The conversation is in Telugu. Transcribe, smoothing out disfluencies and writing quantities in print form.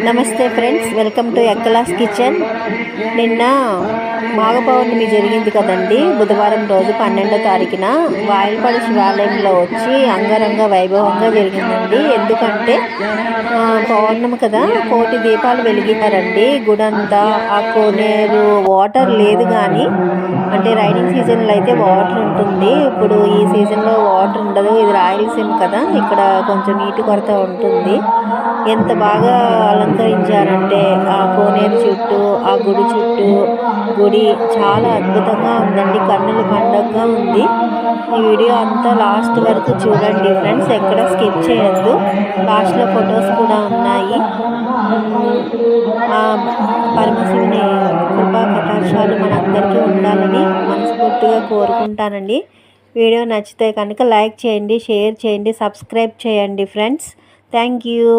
నమస్తే ఫ్రెండ్స్, వెల్కమ్ టు ఎక్కలాస్ కిచెన్. నిన్న మాఘ పౌర్ణమి జరిగింది కదండి, బుధవారం రోజు 12వ తారీఖున వాయిల్పాడు శివాలయంలో వచ్చి అంగరంగ వైభవంగా జరిగిందండి. ఎందుకంటే పౌర్ణమి కదా, కోటి దీపాలు వెలిగిస్తారండి గుడంతా. ఆ కోనేరు వాటర్ లేదు, కానీ అంటే రైనింగ్ సీజన్లో అయితే వాటర్ ఉంటుంది. ఇప్పుడు ఈ సీజన్లో వాటర్ ఉండదు, ఇది రాయలసీమ కదా, ఇక్కడ కొంచెం నీటి కొరత ఉంటుంది. ఎంత బాగా అలంకరించారంటే ఆ కోనేరు చుట్టూ, ఆ గుడి చుట్టూ, గుడి చాలా అద్భుతంగా ఉందండి, కన్నుల పండుగగా ఉంది. ఈ వీడియో అంతా లాస్ట్ వరకు చూడండి ఫ్రెండ్స్, ఎక్కడ స్కిప్ చేయొద్దు. లాస్ట్లో ఫొటోస్ కూడా ఉన్నాయి. పరమశివుని కృపా కటాక్షాలు మనందరికీ ఉండాలని మనస్ఫూర్తిగా కోరుకుంటానండి. వీడియో నచ్చితే కనుక లైక్ చేయండి, షేర్ చేయండి, సబ్స్క్రైబ్ చేయండి ఫ్రెండ్స్. Thank you.